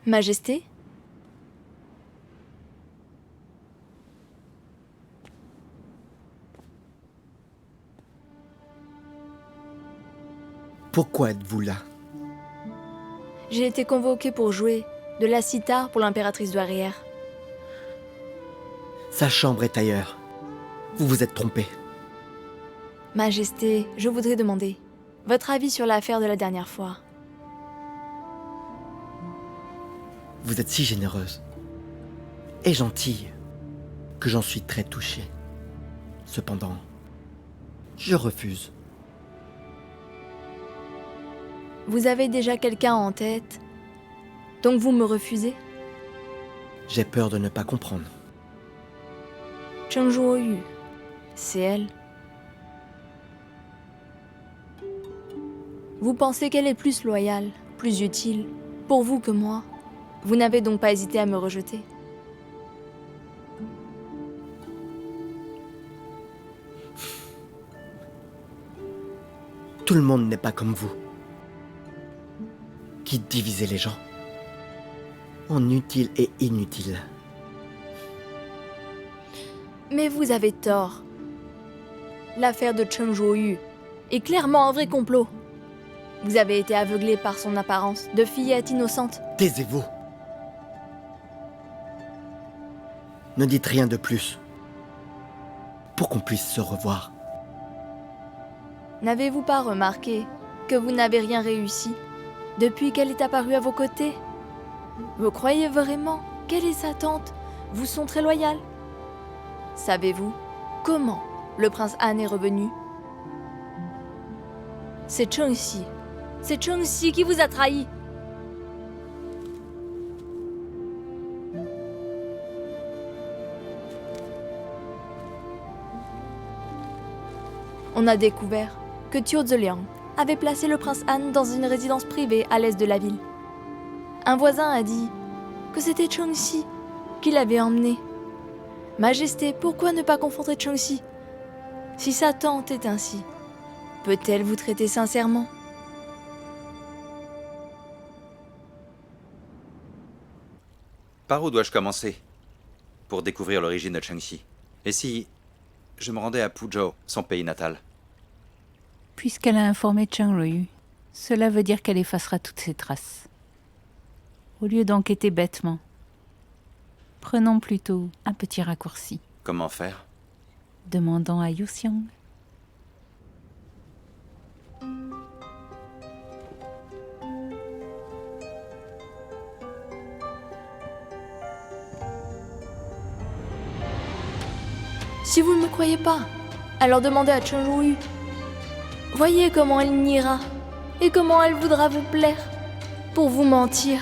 Majesté? Pourquoi êtes-vous là? J'ai été convoquée pour jouer de la sitar pour l'impératrice douairière. Sa chambre est ailleurs. Vous vous êtes trompé. Majesté, je voudrais demander votre avis sur l'affaire de la dernière fois. Vous êtes si généreuse et gentille que j'en suis très touché. Cependant, je refuse. Vous avez déjà quelqu'un en tête, donc vous me refusez? J'ai peur de ne pas comprendre. Cheng Zhuoyu, c'est elle. Vous pensez qu'elle est plus loyale, plus utile, pour vous que moi? Vous n'avez donc pas hésité à me rejeter? Tout le monde n'est pas comme vous, qui divisez les gens en utiles et inutiles. Mais vous avez tort. L'affaire de Cheng Zhuoyu est clairement un vrai complot. Vous avez été aveuglé par son apparence de fillette innocente. Taisez-vous. Ne dites rien de plus, pour qu'on puisse se revoir. N'avez-vous pas remarqué que vous n'avez rien réussi depuis qu'elle est apparue à vos côtés? Vous croyez vraiment qu'elle et sa tante vous sont très loyales? Savez-vous comment le prince Han est revenu? C'est Cheng Xi. C'est Cheng Xi qui vous a trahi. On a découvert que Tuo Zeliang avait placé le prince Han dans une résidence privée à l'est de la ville. Un voisin a dit que c'était Cheng Xi qui l'avait emmené. Majesté, pourquoi ne pas confronter Cheng Xi? Si sa tante est ainsi, peut-elle vous traiter sincèrement? Par où dois-je commencer pour découvrir l'origine de Cheng Xi? Et si je me rendais à Puzhou, son pays natal? Puisqu'elle a informé Cheng Zhuoyu, cela veut dire qu'elle effacera toutes ses traces. Au lieu d'enquêter bêtement, prenons plutôt un petit raccourci. Comment faire? Demandons à Yu Xiang. Si vous ne me croyez pas, alors demandez à Cheng Zhuoyu. Voyez comment elle niera et comment elle voudra vous plaire pour vous mentir.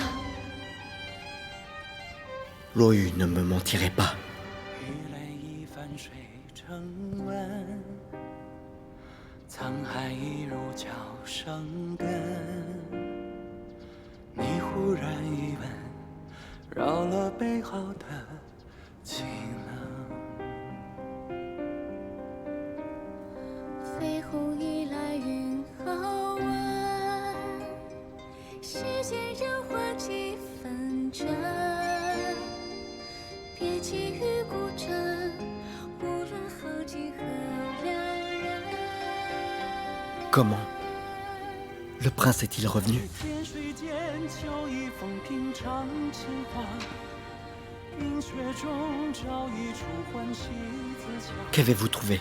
Luoyu ne me mentirait pas. Comment le prince est-il revenu? Qu'avez-vous trouvé?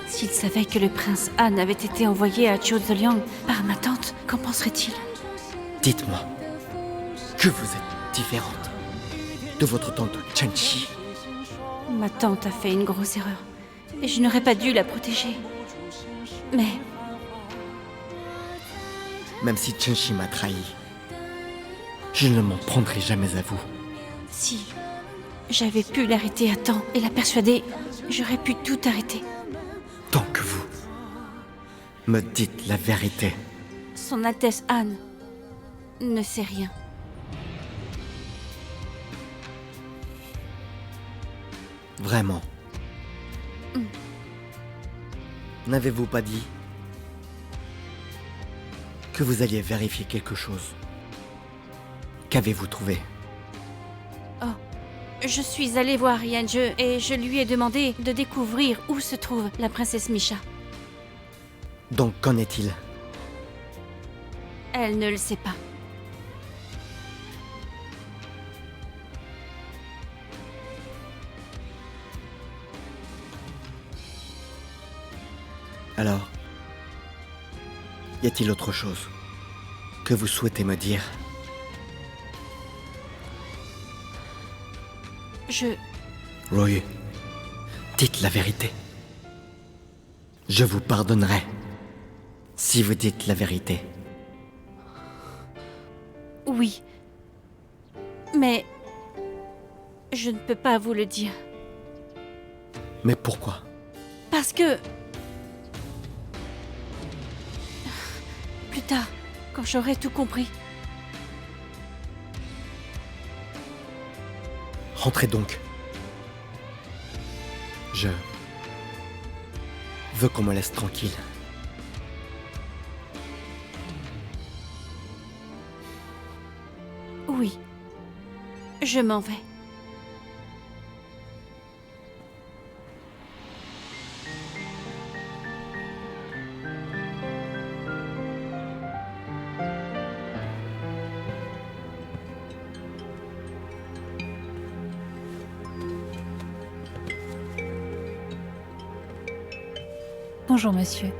S'il savait que le prince Han avait été envoyé à Tuo Zeliang par ma tante, qu'en penserait-il? Dites-moi que vous êtes différente de votre tante Cheng Xi. Ma tante a fait une grosse erreur et je n'aurais pas dû la protéger. Mais Même si Cheng Xi m'a trahi, je ne m'en prendrai jamais à vous. si j'avais pu l'arrêter à temps et la persuader, j'aurais pu tout arrêter. Tant que vous me dites la vérité. Son Altesse Han ne sait rien. Vraiment. N'avez-vous pas dit que vous alliez vérifier quelque chose Qu'avez-vous trouvé? Je suis allée voir Yange et je lui ai demandé de découvrir où se trouve la princesse Misha. Donc qu'en est-il? Elle ne le sait pas. Alors, y a-t-il autre chose que vous souhaitez me dire? Je... Royu, dites la vérité. Je vous pardonnerai si vous dites la vérité. Oui. Mais... je ne peux pas vous le dire. Mais pourquoi? Parce que... plus tard, quand j'aurai tout compris. Rentrez donc. Je veux qu'on me laisse tranquille. Oui. Je m'en vais. Bonjour, monsieur.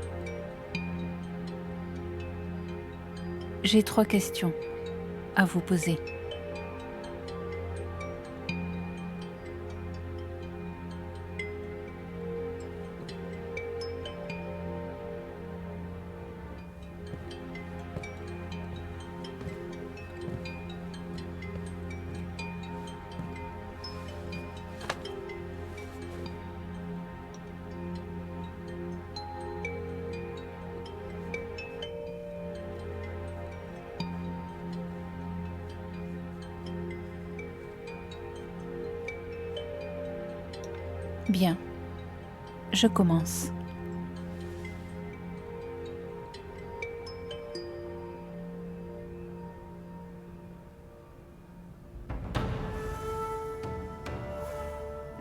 J'ai 3 questions à vous poser. Bien, je commence.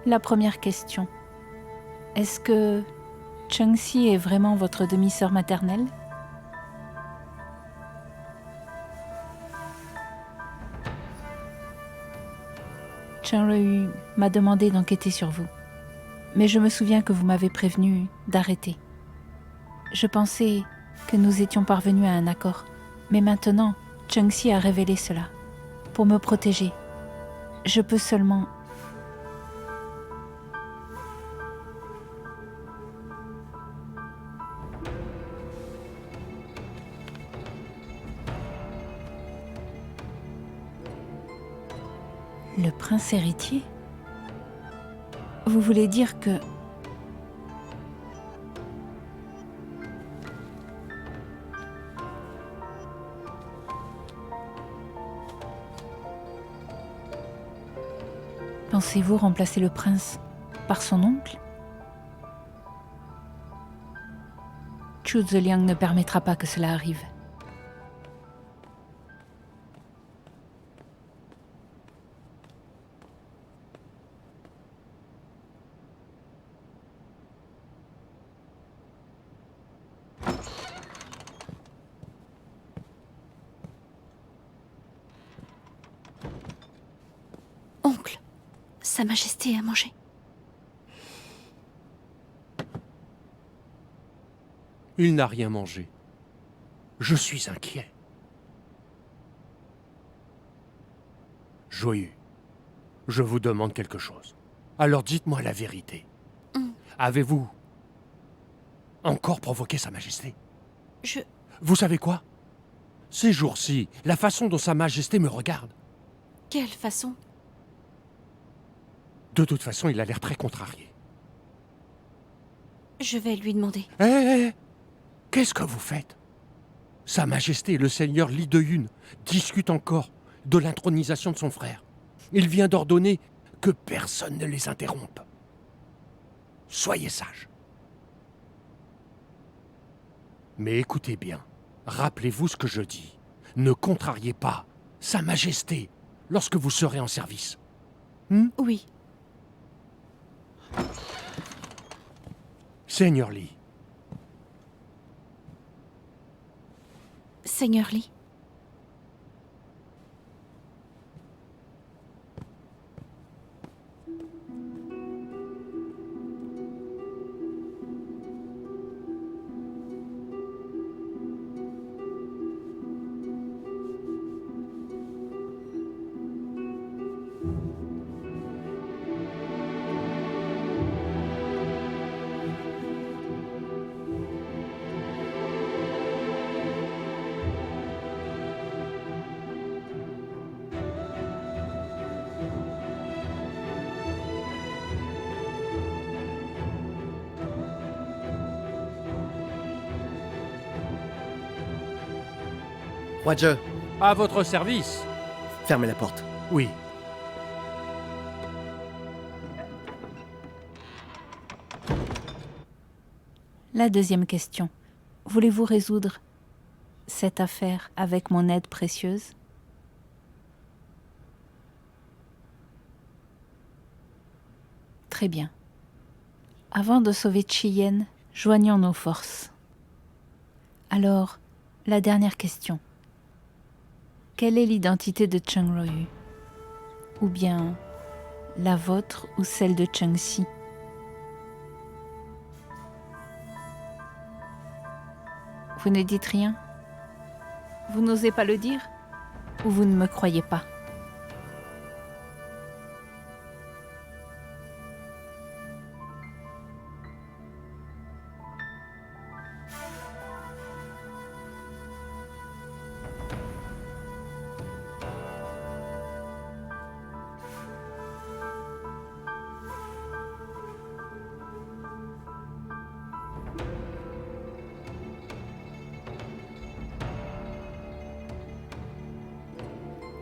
La première question. Est-ce que Chengxi est vraiment votre demi-sœur maternelle? Cheng-Rui m'a demandé d'enquêter sur vous. Mais je me souviens que vous m'avez prévenu d'arrêter. Je pensais que nous étions parvenus à un accord. Mais maintenant, Chengxi a révélé cela. Pour me protéger, je peux seulement... Le prince héritier? Vous voulez dire que... Pensez-vous remplacer le prince par son oncle? Chu Zeliang ne permettra pas que cela arrive. Oncle, Sa Majesté a mangé. Il n'a rien mangé. Je suis inquiet. Joyeux, je vous demande quelque chose. Alors dites-moi la vérité. Avez-vous encore provoqué Sa Majesté? Vous savez quoi? Ces jours-ci, la façon dont Sa Majesté me regarde... Quelle façon? De toute façon, il a l'air très contrarié. Je vais lui demander. Hé, qu'est-ce que vous faites? Sa Majesté et le seigneur Li Deyun discutent encore de l'intronisation de son frère. Il vient d'ordonner que personne ne les interrompe. Soyez sages. Mais écoutez bien, rappelez-vous ce que je dis. Ne contrariez pas Sa Majesté, lorsque vous serez en service. Oui. Seigneur Li, Seigneur Li. Roi Zhe, à votre service. fermez la porte. Oui. La deuxième question. Voulez-vous résoudre cette affaire avec mon aide précieuse? Très bien. Avant de sauver Chiyenne, joignons nos forces. Alors, la dernière question. Quelle est l'identité de Cheng Ruoyu? Ou bien la vôtre ou celle de Cheng Xi? Vous ne dites rien? Vous n'osez pas le dire? Ou vous ne me croyez pas?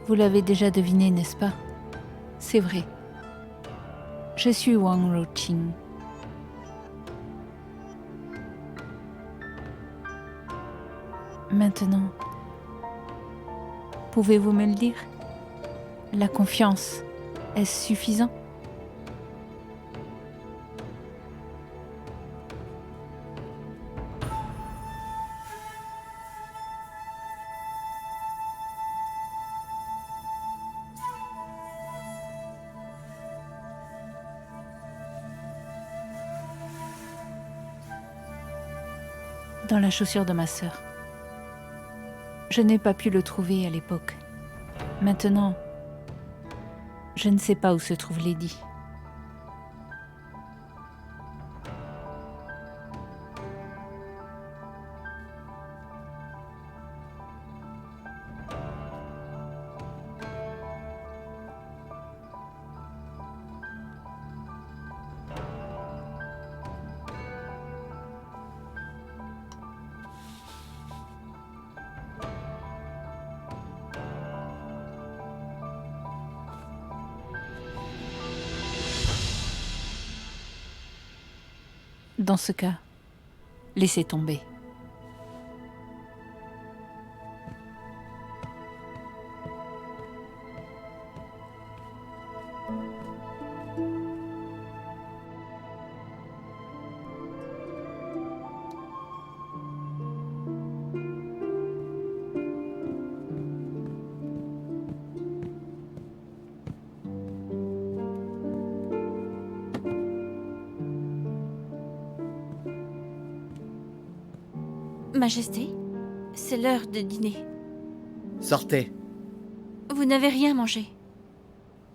Vous l'avez déjà deviné, n'est-ce pas? C'est vrai. Je suis Wang Ruoqing. Maintenant, pouvez-vous me le dire? La confiance, est-ce suffisant? Dans la chaussure de ma sœur. Je n'ai pas pu le trouver à l'époque. Maintenant, je ne sais pas où se trouve Lady. Dans ce cas, laissez tomber. Majesté, c'est l'heure de dîner. Sortez. Vous n'avez rien mangé.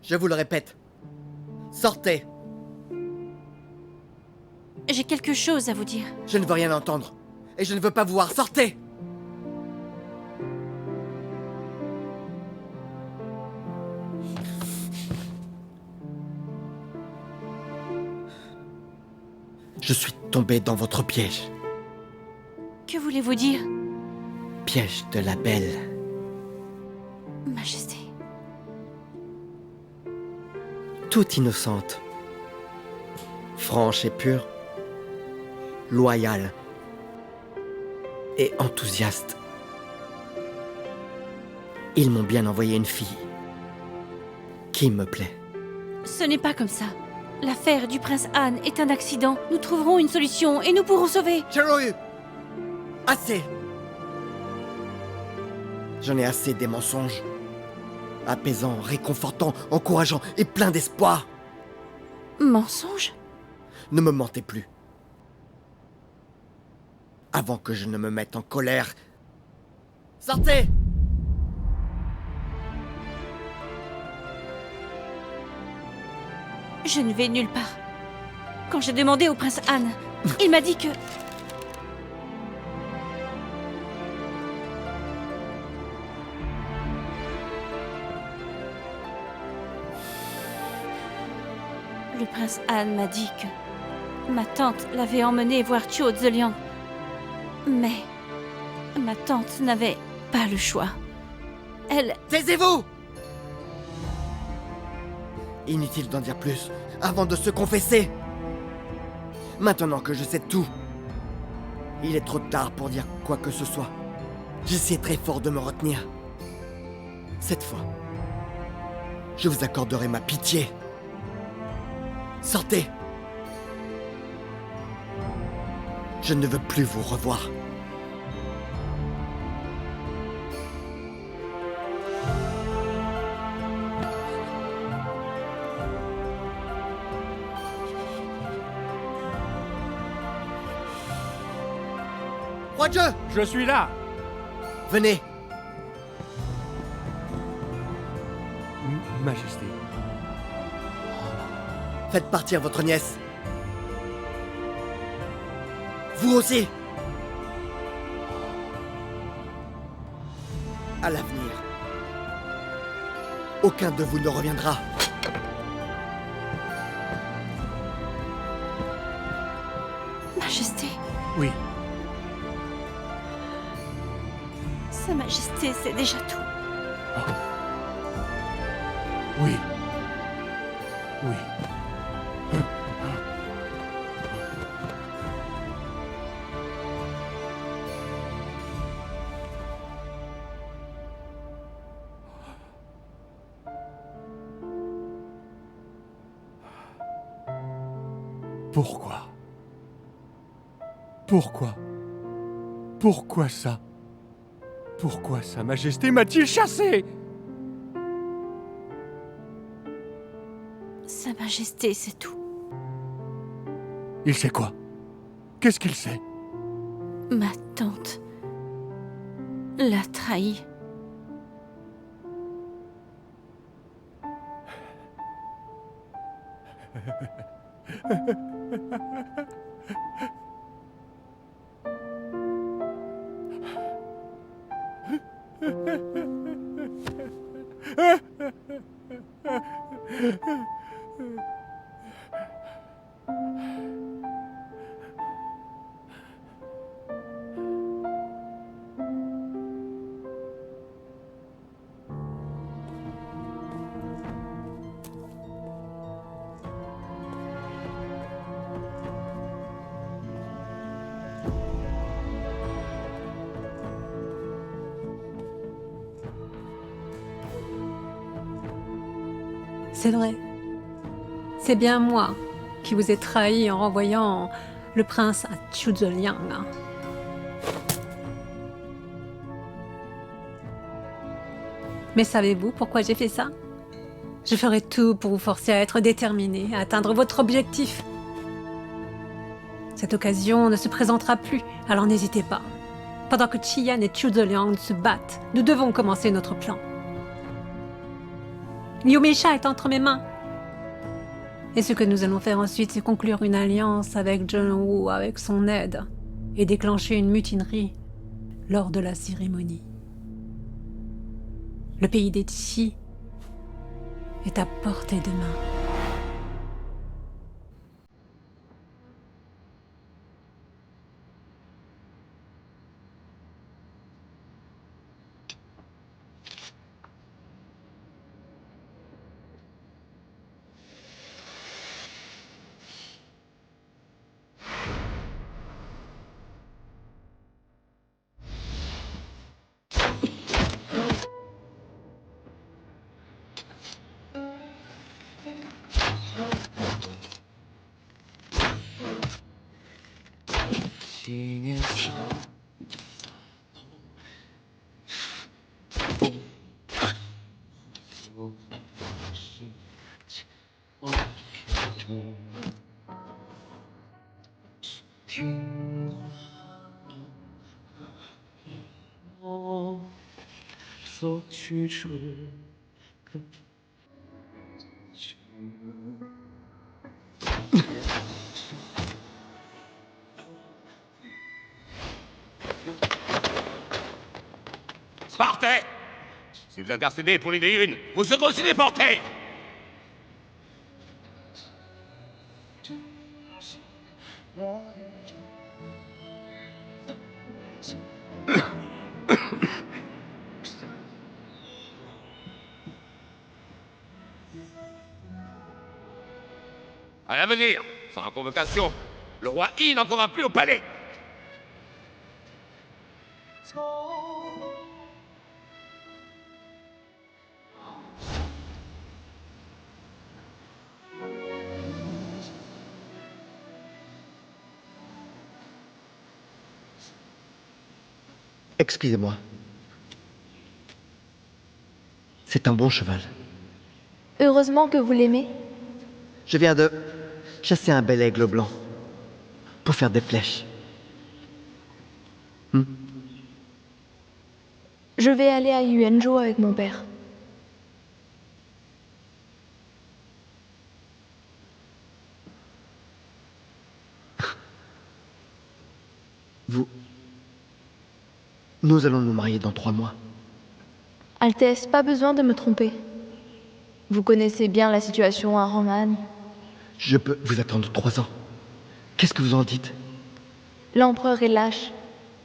Je vous le répète. Sortez. J'ai quelque chose à vous dire. Je ne veux rien entendre. Et je ne veux pas vous voir. Sortez. Je suis tombé dans votre piège. Que voulez-vous dire? Piège de la belle. Majesté. Toute innocente. Franche et pure. Loyale. Et enthousiaste. Ils m'ont bien envoyé une fille qui me plaît. Ce n'est pas comme ça. L'affaire du prince Han est un accident. Nous trouverons une solution et nous pourrons sauver... Chen-Ryu, assez. J'en ai assez des mensonges. Apaisants, réconfortants, encourageants et pleins d'espoir. Mensonge? Ne me mentez plus. Avant que je ne me mette en colère. Sortez! Je ne vais nulle part. Quand j'ai demandé au prince Han, il m'a dit que... Le prince Han m'a dit que ma tante l'avait emmené voir Chuo Zeliang. Mais ma tante n'avait pas le choix. Elle... Taisez-vous! Inutile d'en dire plus, avant de se confesser. Maintenant que je sais tout, il est trop tard pour dire quoi que ce soit. J'essaie très fort de me retenir. Cette fois, je vous accorderai ma pitié. Sortez! Je ne veux plus vous revoir. Roi Dieu! Je suis là. Venez! Majesté. Faites partir votre nièce. Vous aussi. À l'avenir, aucun de vous ne reviendra. Majesté, Oui. Sa Majesté, c'est déjà tout. Oui. Oui. Pourquoi? Pourquoi? Pourquoi ça? Pourquoi Sa Majesté m'a-t-il chassé? Sa Majesté, c'est tout. Il sait quoi? Qu'est-ce qu'il sait? Ma tante l'a trahi. C'est vrai. C'est bien moi qui vous ai trahi en renvoyant le prince à Chu Zeliang. Mais savez-vous pourquoi j'ai fait ça? Je ferai tout pour vous forcer à être déterminé, à atteindre votre objectif. Cette occasion ne se présentera plus, alors n'hésitez pas. Pendant que Qian et Chu Zeliang se battent, nous devons commencer notre plan. Liu Meisha est entre mes mains. Et ce que nous allons faire ensuite, c'est conclure une alliance avec John Woo avec son aide et déclencher une mutinerie lors de la cérémonie. Le pays des Qi est à portée de main. Partez! Si vous intercédez pour l'idée une, vous serez aussi déportés! À l'avenir, sans convocation, le roi Yi n'entrera plus au palais! Excusez-moi. C'est un bon cheval. Heureusement que vous l'aimez. Je viens de chasser un bel aigle blanc pour faire des flèches. Je vais aller à Yuanzhou avec mon père. Nous allons nous marier dans 3 mois. Altesse, pas besoin de me tromper. Vous connaissez bien la situation à Rang'an. Je peux vous attendre 3 ans. Qu'est-ce que vous en dites? L'empereur est lâche.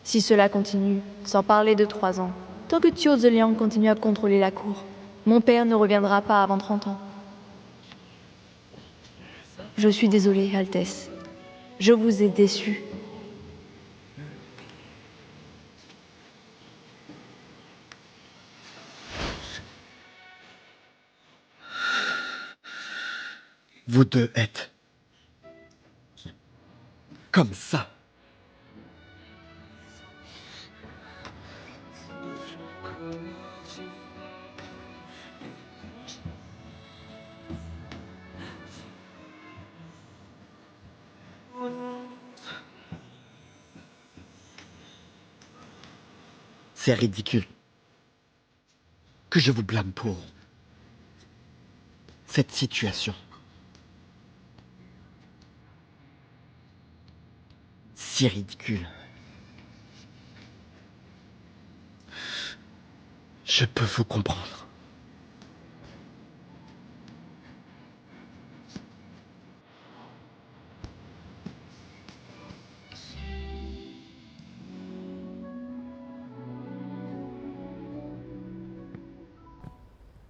Si cela continue, sans parler de 3 ans, tant que Tuo Zeliang continue à contrôler la cour, mon père ne reviendra pas avant 30 ans. Je suis désolée, Altesse. Je vous ai déçu. Vous deux êtes comme ça. C'est ridicule que je vous blâme pour cette situation. Si ridicule. Je peux vous comprendre.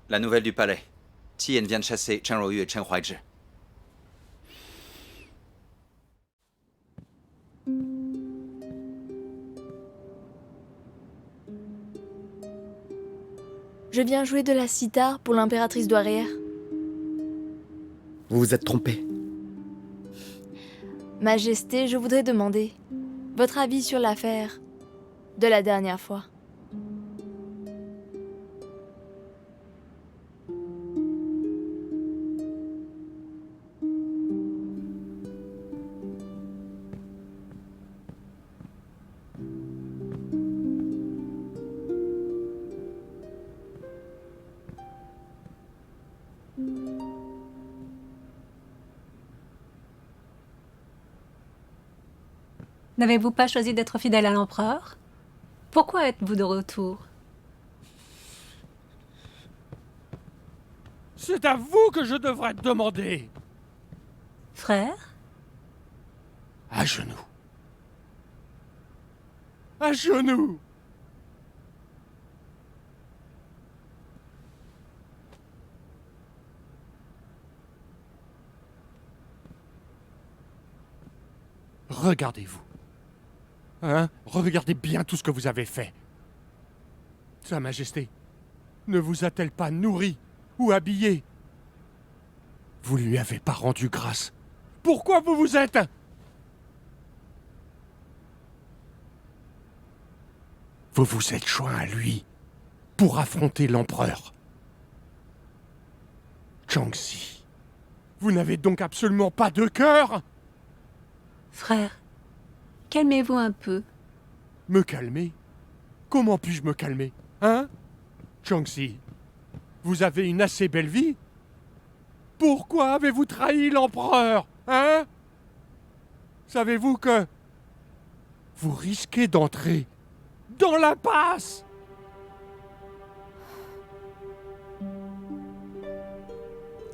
La nouvelle du palais. Tien vient de chasser Chen Ruoyu et Chen Huaizhi. Je viens jouer de la sitar pour l'impératrice douairière. Vous vous êtes trompé. Majesté, je voudrais demander votre avis sur l'affaire de la dernière fois. N'avez-vous pas choisi d'être fidèle à l'empereur? Pourquoi êtes-vous de retour? C'est à vous que je devrais demander. Frère? À genoux. À genoux. Regardez-vous. Hein? Regardez bien tout ce que vous avez fait. Sa Majesté ne vous a-t-elle pas nourri ou habillé? Vous lui avez pas rendu grâce. Pourquoi vous vous êtes... Vous vous êtes joint à lui pour affronter l'empereur. Changxi, vous n'avez donc absolument pas de cœur? Frère, calmez-vous un peu. Me calmer? Comment puis-je me calmer? Hein? Changxi, vous avez une assez belle vie? Pourquoi avez-vous trahi l'empereur? Hein? Savez-vous que vous risquez d'entrer dans l'impasse?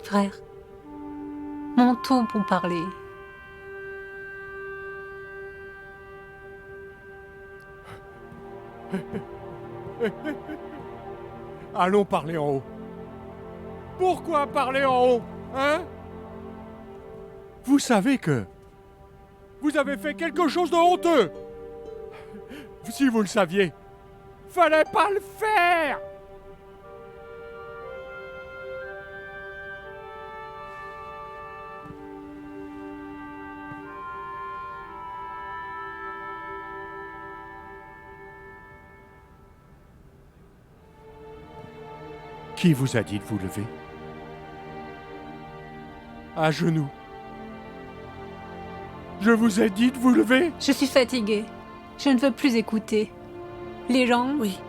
Frère, montons pour parler. Allons parler en haut. Pourquoi parler en haut? Hein? Vous savez que vous avez fait quelque chose de honteux. Si vous le saviez, fallait pas le faire. Qui vous a dit de vous lever? À genoux. Je vous ai dit de vous lever? Je suis fatiguée. Je ne veux plus écouter. Les gens, Oui,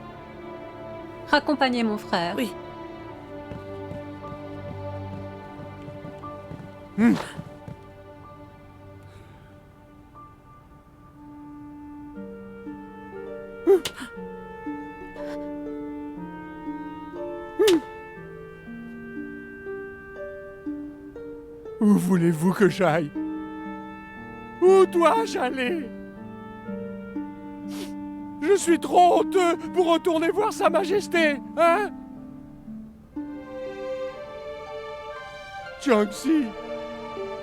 raccompagnez mon frère. oui. Où voulez-vous que j'aille? Où dois-je aller? Je suis trop honteux pour retourner voir Sa Majesté, hein? Changxi,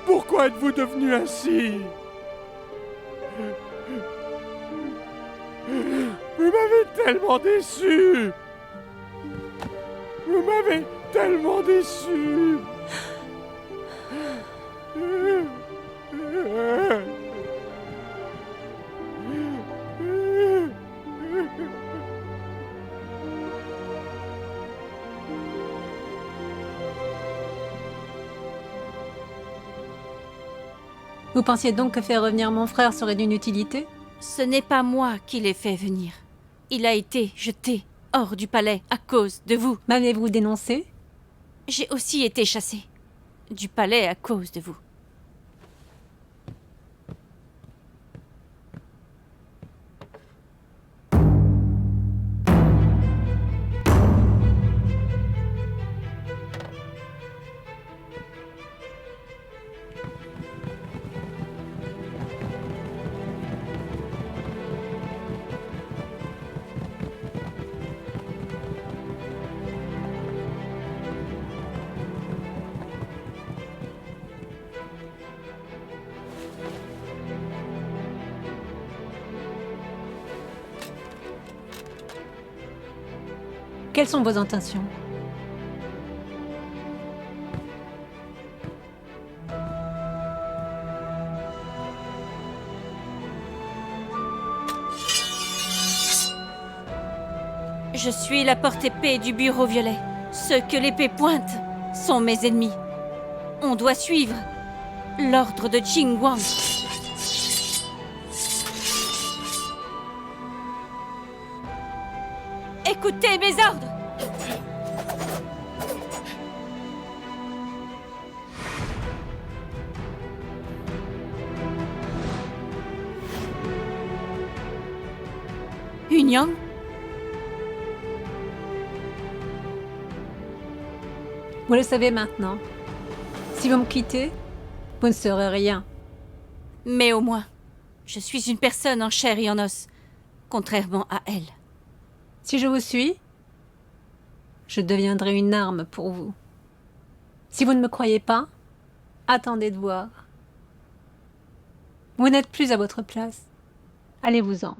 pourquoi êtes-vous devenu ainsi? Vous m'avez tellement déçu! Vous m'avez tellement déçu! Vous pensiez donc que faire revenir mon frère serait d'une utilité? Ce n'est pas moi qui l'ai fait venir. Il a été jeté hors du palais à cause de vous. M'avez-vous dénoncé? J'ai aussi été chassée du palais à cause de vous. Quelles sont vos intentions? Je suis la porte-épée du bureau violet. Ceux que l'épée pointe sont mes ennemis. On doit suivre l'ordre de Qing Wang. Écoutez mes ordres! Union? Vous le savez maintenant. Si vous me quittez, vous ne serez rien. Mais au moins, je suis une personne en chair et en os, contrairement à elle. Si je vous suis, je deviendrai une arme pour vous. Si vous ne me croyez pas, attendez de voir. Vous n'êtes plus à votre place. Allez-vous-en.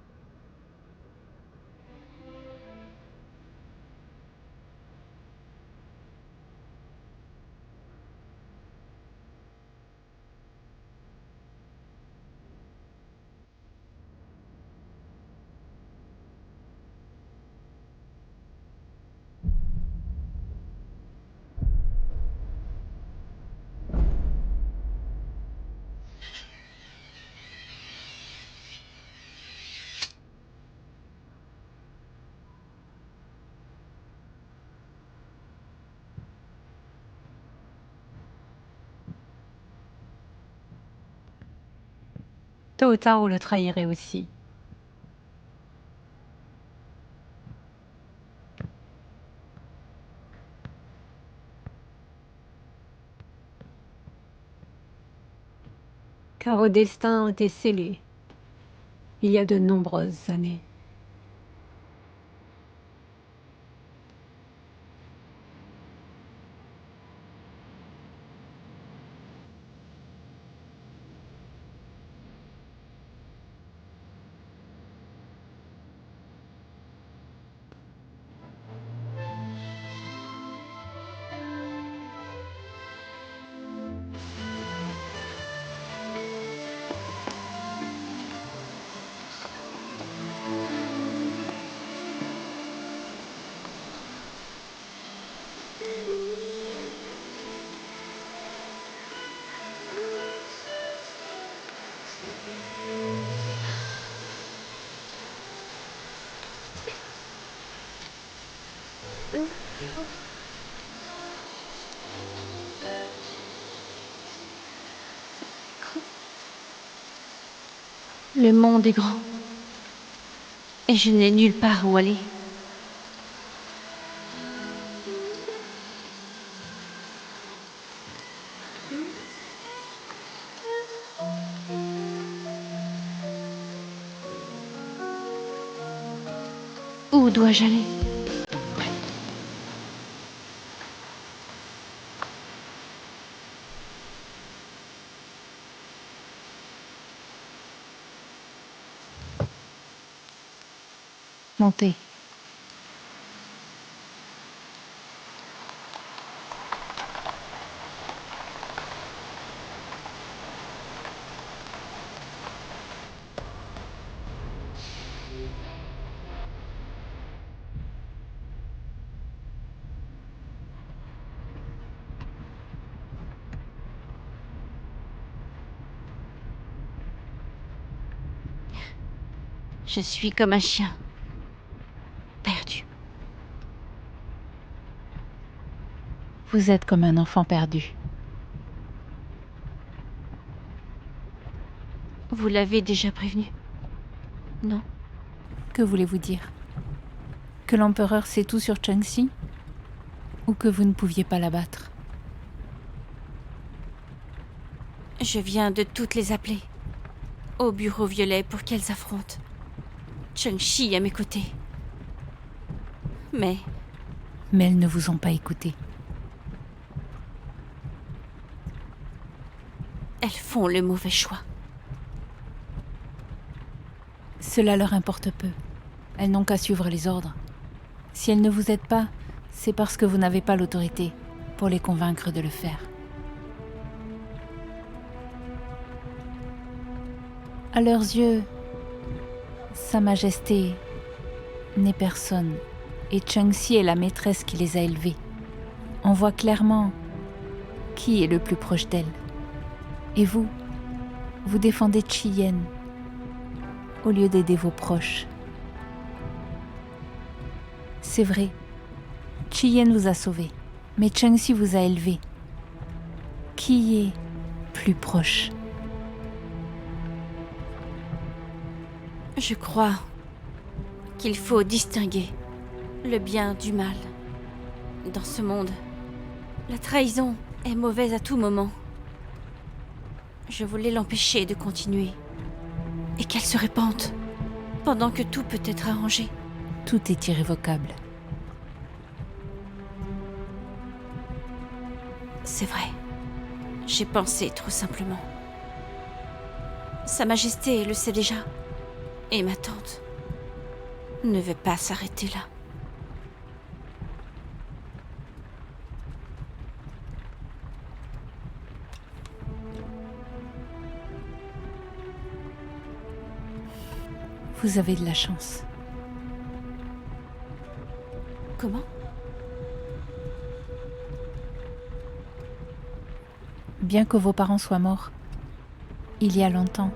Tôt ou tard, vous le trahirez aussi. Car vos destins ont été scellés il y a de nombreuses années. Le monde est grand. Et je n'ai nulle part où aller. Où dois-je aller? Montez. Je suis comme un chien. Perdu. Vous êtes comme un enfant perdu. Vous l'avez déjà prévenu? Non? Que voulez-vous dire? Que l'empereur sait tout sur Chengxi? Ou que vous ne pouviez pas l'abattre? Je viens de toutes les appeler. Au bureau violet pour qu'elles affrontent. Chengxi à mes côtés. Mais elles ne vous ont pas écouté. elles font le mauvais choix. Cela leur importe peu. Elles n'ont qu'à suivre les ordres. Si elles ne vous aident pas, c'est parce que vous n'avez pas l'autorité pour les convaincre de le faire. À leurs yeux, Sa Majesté n'est personne et Chengxi est la maîtresse qui les a élevés. On voit clairement qui est le plus proche d'elle. Et vous défendez Chiyen au lieu d'aider vos proches. C'est vrai, Chiyen vous a sauvé, mais Chengxi vous a élevé. Qui est plus proche? Je crois qu'il faut distinguer le bien du mal. Dans ce monde, la trahison est mauvaise à tout moment. Je voulais l'empêcher de continuer et qu'elle se répande pendant que tout peut être arrangé. Tout est irrévocable. C'est vrai, j'ai pensé trop simplement. Sa Majesté le sait déjà. Et ma tante ne veut pas s'arrêter là. Vous avez de la chance. Comment? Bien que vos parents soient morts, il y a longtemps,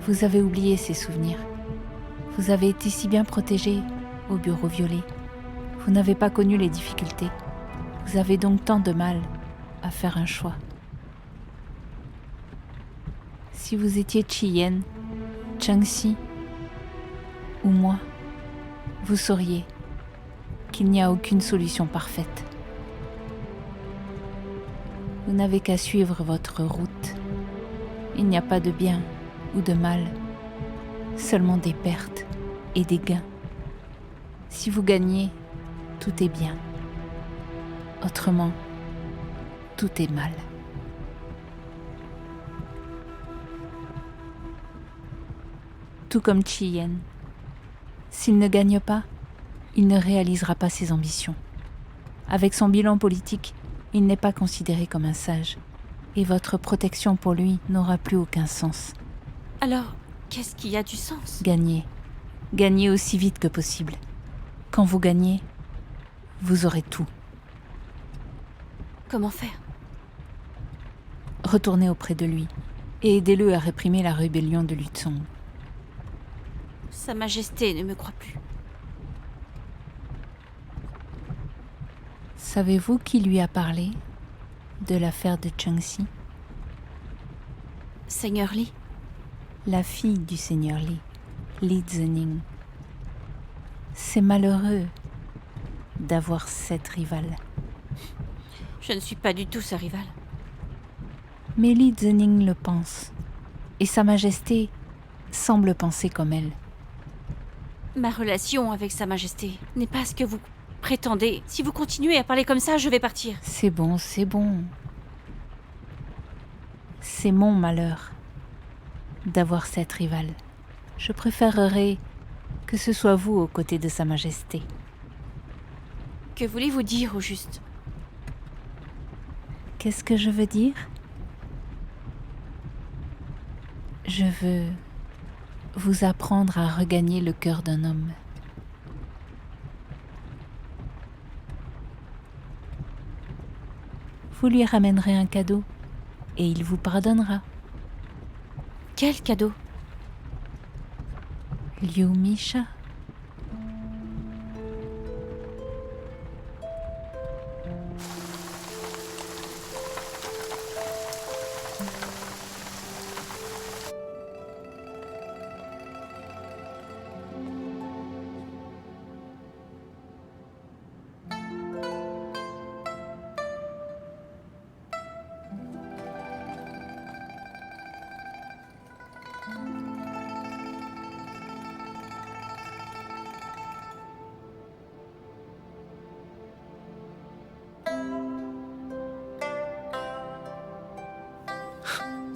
vous avez oublié ces souvenirs. Vous avez été si bien protégé au bureau violet. Vous n'avez pas connu les difficultés. Vous avez donc tant de mal à faire un choix. Si vous étiez Chien, Chengxi ou moi, vous sauriez qu'il n'y a aucune solution parfaite. Vous n'avez qu'à suivre votre route. Il n'y a pas de bien ou de mal, seulement des pertes et des gains. Si vous gagnez, tout est bien. Autrement, tout est mal. Tout comme Chien. S'il ne gagne pas, il ne réalisera pas ses ambitions. Avec son bilan politique, il n'est pas considéré comme un sage. Et votre protection pour lui n'aura plus aucun sens. Alors, qu'est-ce qui a du sens? Gagnez. Gagnez aussi vite que possible. Quand vous gagnez, vous aurez tout. Comment faire? Retournez auprès de lui et aidez-le à réprimer la rébellion de Lüzong. Sa Majesté ne me croit plus. Savez-vous qui lui a parlé de l'affaire de Chengxi? Seigneur Li? La fille du seigneur Li, Li Zining. C'est malheureux d'avoir cette rivale. Je ne suis pas du tout sa rivale. Mais Li Zining le pense. Et Sa Majesté semble penser comme elle. Ma relation avec Sa Majesté n'est pas ce que vous prétendez. Si vous continuez à parler comme ça, je vais partir. C'est bon, c'est bon. C'est mon malheur d'avoir cette rivale. Je préférerais que ce soit vous aux côtés de Sa Majesté. Que voulez-vous dire au juste? Qu'est-ce que je veux dire? Je veux vous apprendre à regagner le cœur d'un homme. Vous lui ramènerez un cadeau et il vous pardonnera. Quel cadeau? Liu Misha.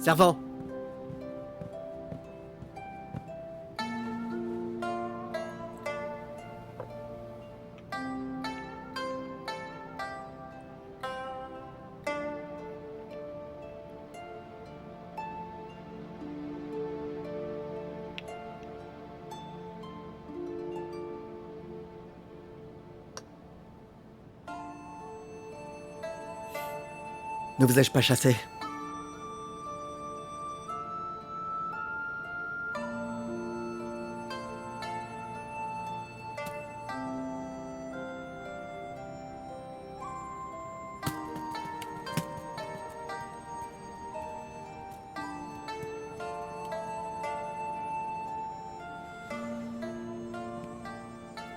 Servant! Ne vous ai-je pas chassé?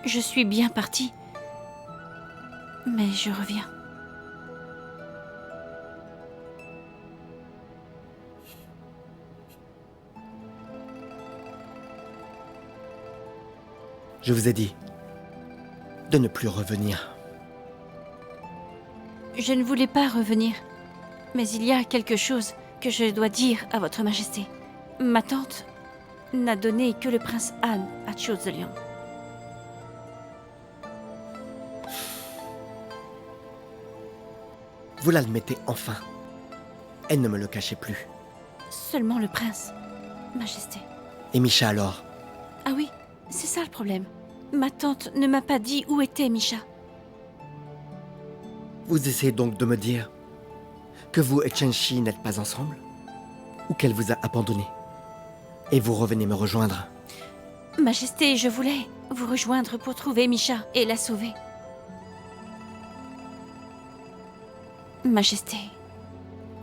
Je suis bien partie. Mais je reviens. Je vous ai dit de ne plus revenir. Je ne voulais pas revenir. Mais il y a quelque chose que je dois dire à votre Majesté. Ma tante n'a donné que le prince Han à Chiu Zeliang. Vous l'admettez enfin. Elle ne me le cachait plus. Seulement le prince, Majesté. Et Misha alors? Ah oui, c'est ça le problème. Ma tante ne m'a pas dit où était Misha. Vous essayez donc de me dire que vous et Chengxi n'êtes pas ensemble? Ou qu'elle vous a abandonné? Et vous revenez me rejoindre? Majesté, je voulais vous rejoindre pour trouver Misha et la sauver. Majesté,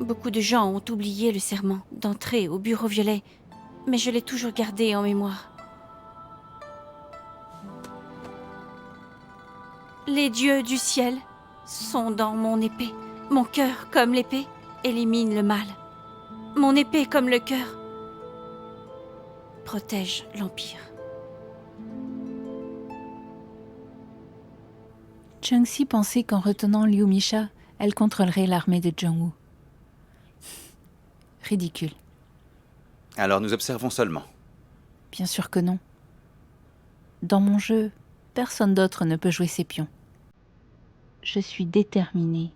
Beaucoup de gens ont oublié le serment d'entrer au bureau violet, mais je l'ai toujours gardé en mémoire. Les dieux du ciel sont dans mon épée. Mon cœur, comme l'épée, élimine le mal. Mon épée, comme le cœur, protège l'Empire. Changxi pensait qu'en retenant Liu Misha, elle contrôlerait l'armée de Zhongwu. Ridicule. Alors nous observons seulement. Bien sûr que non. Dans mon jeu, personne d'autre ne peut jouer ses pions. Je suis déterminée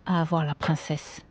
à avoir la princesse.